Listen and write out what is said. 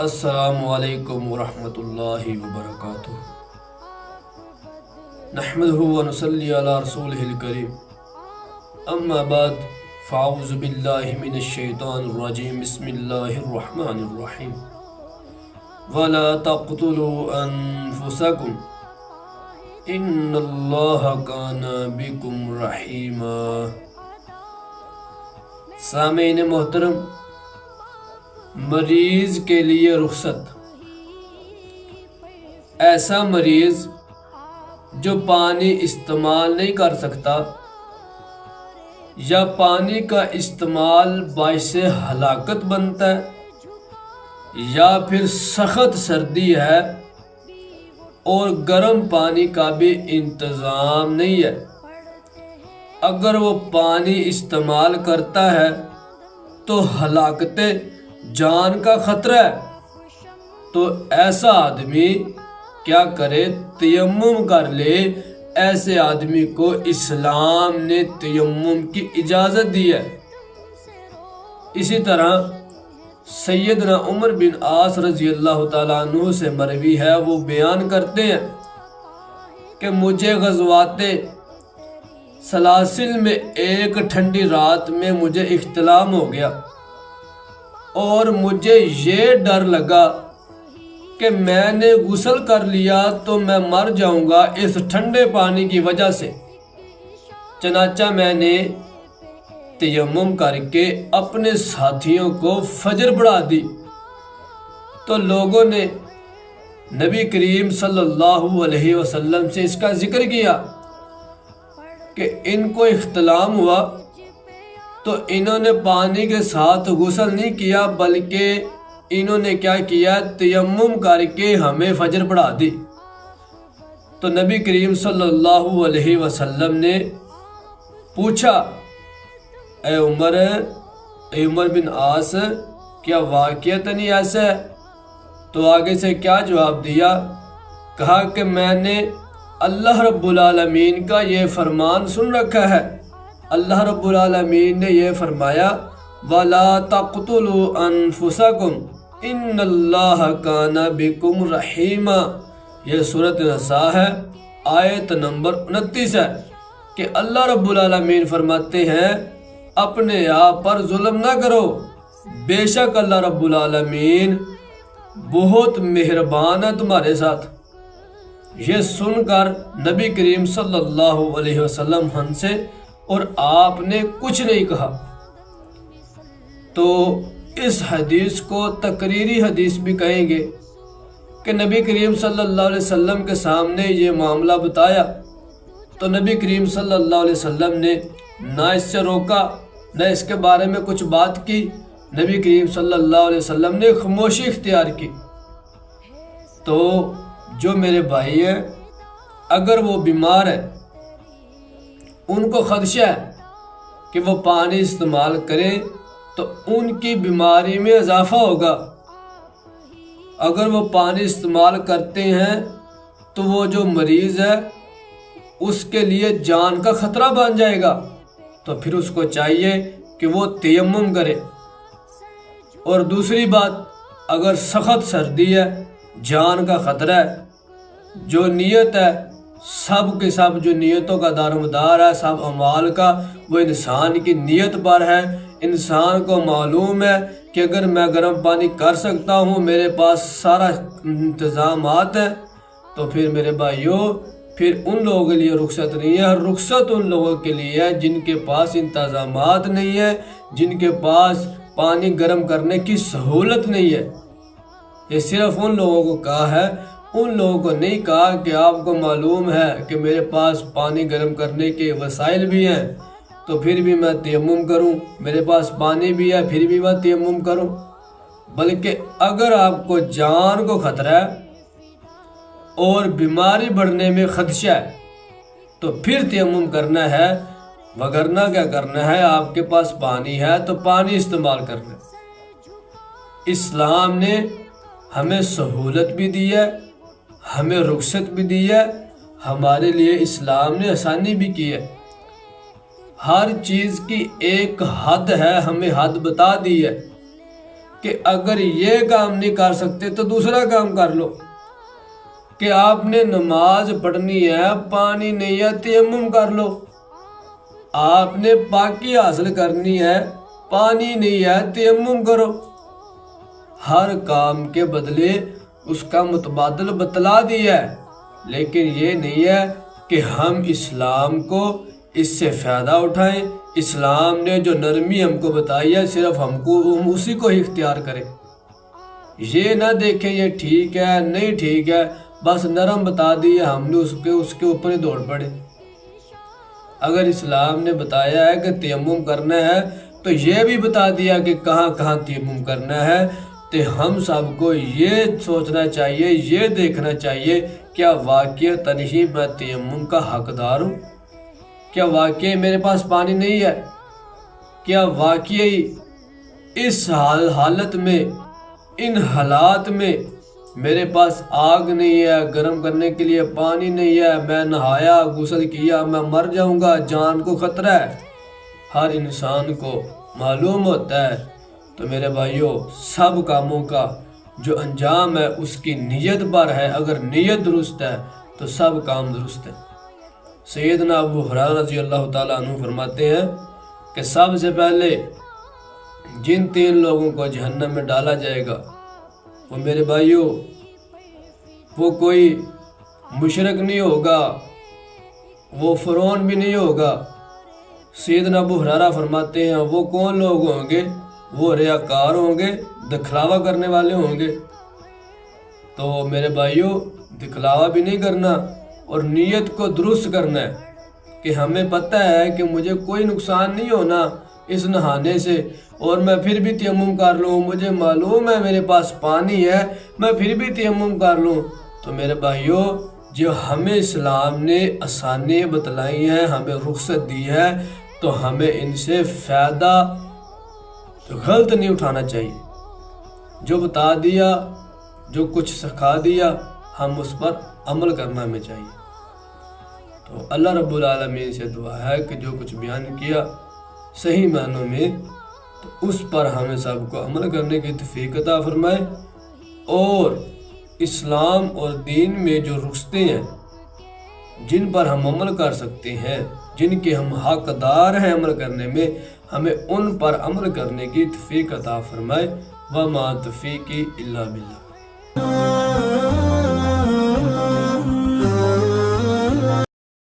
السلام علیکم ورحمۃ اللہ وبرکاتہ۔ نحمدہ ونصلی علی رسولہ الکریم، اما بعد فاعوذ باللہ من الشیطان الرجیم، بسم اللہ الرحمن الرحیم۔ ولا تقتلوا انفسکم ان اللہ کان بکم رحیما۔ سامعین محترم، مریض کے لیے رخصت۔ ایسا مریض جو پانی استعمال نہیں کر سکتا یا پانی کا استعمال باعث ہلاکت بنتا ہے یا پھر سخت سردی ہے اور گرم پانی کا بھی انتظام نہیں ہے، اگر وہ پانی استعمال کرتا ہے تو ہلاکت جان کا خطرہ ہے، تو ایسا آدمی کیا کرے؟ تیمم کر لے۔ ایسے آدمی کو اسلام نے تیمم کی اجازت دی ہے۔ اسی طرح سیدنا عمر بن عاص رضی اللہ تعالیٰ عنہ سے مروی ہے، وہ بیان کرتے ہیں کہ مجھے غزوات سلاسل میں ایک ٹھنڈی رات میں مجھے احتلام ہو گیا اور مجھے یہ ڈر لگا کہ میں نے غسل کر لیا تو میں مر جاؤں گا اس ٹھنڈے پانی کی وجہ سے۔ چنانچہ میں نے تیمم کر کے اپنے ساتھیوں کو فجر پڑھا دی، تو لوگوں نے نبی کریم صلی اللہ علیہ وسلم سے اس کا ذکر کیا کہ ان کو احتلام ہوا، تو انہوں نے پانی کے ساتھ غسل نہیں کیا بلکہ انہوں نے کیا کیا؟ تیمم کر کے ہمیں فجر پڑھا دی۔ تو نبی کریم صلی اللہ علیہ وسلم نے پوچھا، اے عمر بن عاص، کیا واقعتاً ایسا ہے؟ تو آگے سے کیا جواب دیا؟ کہا کہ میں نے اللہ رب العالمین کا یہ فرمان سن رکھا ہے۔ اللہ رب العالمین نے یہ فرمایا، وَلَا تَقْتُلُوا أَنفُسَكُمْ إِنَّ اللَّهَ كَانَ بِكُمْ رَحِيمًا۔ یہ سورۃ نساء ہے، آیت نمبر 29 ہے کہ اللہ رب العالمین فرماتے ہیں اپنے آپ پر ظلم نہ کرو، بے شک اللہ رب العالمین بہت مہربان ہے تمہارے ساتھ۔ یہ سن کر نبی کریم صلی اللہ علیہ وسلم ہنسے اور آپ نے کچھ نہیں کہا۔ تو اس حدیث کو تقریری حدیث بھی کہیں گے کہ نبی کریم صلی اللہ علیہ وسلم کے سامنے یہ معاملہ بتایا تو نبی کریم صلی اللہ علیہ وسلم نے نہ اس سے روکا نہ اس کے بارے میں کچھ بات کی۔ نبی کریم صلی اللہ علیہ وسلم نے خاموشی اختیار کی۔ تو جو میرے بھائی ہیں، اگر وہ بیمار ہے، ان کو خدشہ ہے کہ وہ پانی استعمال کریں تو ان کی بیماری میں اضافہ ہوگا۔ اگر وہ پانی استعمال کرتے ہیں تو وہ جو مریض ہے اس کے لیے جان کا خطرہ بن جائے گا، تو پھر اس کو چاہیے کہ وہ تیمم کرے۔ اور دوسری بات، اگر سخت سردی ہے، جان کا خطرہ ہے، جو نیت ہے، سب کے سب جو نیتوں کا دار و مدار ہے، سب اعمال کا، وہ انسان کی نیت پر ہے۔ انسان کو معلوم ہے کہ اگر میں گرم پانی کر سکتا ہوں، میرے پاس سارا انتظامات ہیں، تو پھر میرے بھائیوں، پھر ان لوگوں کے لیے رخصت نہیں ہے۔ رخصت ان لوگوں کے لیے ہے جن کے پاس انتظامات نہیں ہے، جن کے پاس پانی گرم کرنے کی سہولت نہیں ہے۔ یہ صرف ان لوگوں کو کہا ہے، ان لوگوں کو نہیں کہا کہ آپ کو معلوم ہے کہ میرے پاس پانی گرم کرنے کے وسائل بھی ہیں تو پھر بھی میں تیمم کروں، میرے پاس پانی بھی ہے پھر بھی میں تیمم کروں۔ بلکہ اگر آپ کو جان کو خطرہ ہے اور بیماری بڑھنے میں خدشہ ہے تو پھر تیمم کرنا ہے، وگرنہ کیا کرنا ہے؟ آپ کے پاس پانی ہے تو پانی استعمال کرنا ہے۔ اسلام نے ہمیں سہولت بھی دی ہے، ہمیں رخصت بھی دی ہے، ہمارے لیے اسلام نے آسانی بھی کی ہے۔ ہر چیز کی ایک حد ہے، ہمیں حد بتا دی ہے۔ کہ اگر یہ کام نہیں کر سکتے تو دوسرا کام کر لو، کہ آپ نے نماز پڑھنی ہے، پانی نہیں ہے، تیمم کر لو، آپ نے پاکی حاصل کرنی ہے، پانی نہیں ہے، تیمم کرو۔ ہر کام کے بدلے اس کا متبادل بتلا دیا ہے، لیکن یہ نہیں ہے کہ ہم اسلام کو اس سے فائدہ اٹھائیں، اسلام نے جو نرمی ہم کو بتائی ہے صرف ہم اسی کو ہی اختیار کریں، یہ نہ دیکھیں یہ ٹھیک ہے نہیں ٹھیک ہے، بس نرم بتا دی ہے ہم نے اس کے اوپر ہی دوڑ پڑے۔ اگر اسلام نے بتایا ہے کہ تیمم کرنا ہے تو یہ بھی بتا دیا کہ کہاں کہاں تیمم کرنا ہے، تو ہم سب کو یہ سوچنا چاہیے، یہ دیکھنا چاہیے کیا واقعتاً ہی میں تیمم کا حقدار ہوں؟ کیا واقعی میرے پاس پانی نہیں ہے؟ کیا واقعی اس حالت میں، ان حالات میں میرے پاس آگ نہیں ہے، گرم کرنے کے لیے پانی نہیں ہے، میں نہایا غسل کیا میں مر جاؤں گا، جان کو خطرہ ہے، ہر انسان کو معلوم ہوتا ہے۔ تو میرے بھائیوں، سب کاموں کا جو انجام ہے اس کی نیت پر ہے، اگر نیت درست ہے تو سب کام درست ہے۔ سیدنا ابو ہریرہ رضی اللہ تعالیٰ عنہ فرماتے ہیں کہ سب سے پہلے جن 3 لوگوں کو جہنم میں ڈالا جائے گا، وہ میرے بھائیوں وہ کوئی مشرک نہیں ہوگا، وہ فرعون بھی نہیں ہوگا۔ سیدنا ابو ہریرہ فرماتے ہیں وہ کون لوگ ہوں گے؟ وہ ریاکار ہوں گے، دکھلاوا کرنے والے ہوں گے۔ تو میرے بھائیوں دکھلاوا بھی نہیں کرنا اور نیت کو درست کرنا ہے کہ ہمیں پتہ ہے کہ مجھے کوئی نقصان نہیں ہونا اس نہانے سے، اور میں پھر بھی تیمم کر لوں، مجھے معلوم ہے میرے پاس پانی ہے، میں پھر بھی تیمم کر لوں۔ تو میرے بھائیوں جو ہمیں اسلام نے آسانی بتلائی ہیں، ہمیں رخصت دی ہے، تو ہمیں ان سے فائدہ غلط نہیں اٹھانا چاہیے۔ جو بتا دیا، جو کچھ سکھا دیا، ہم اس پر عمل کرنا ہمیں چاہیے۔ تو اللہ رب العالمین سے دعا ہے کہ جو کچھ بیان کیا صحیح معنوں میں، تو اس پر ہمیں سب کو عمل کرنے کی توفیق عطا فرمائے، اور اسلام اور دین میں جو رخصتیں ہیں جن پر ہم عمل کر سکتے ہیں، جن کے ہم حقدار ہیں عمل کرنے میں، ہمیں ان پر عمل کرنے کی توفیق عطا فرمائے۔ وما توفیقی الا باللہ۔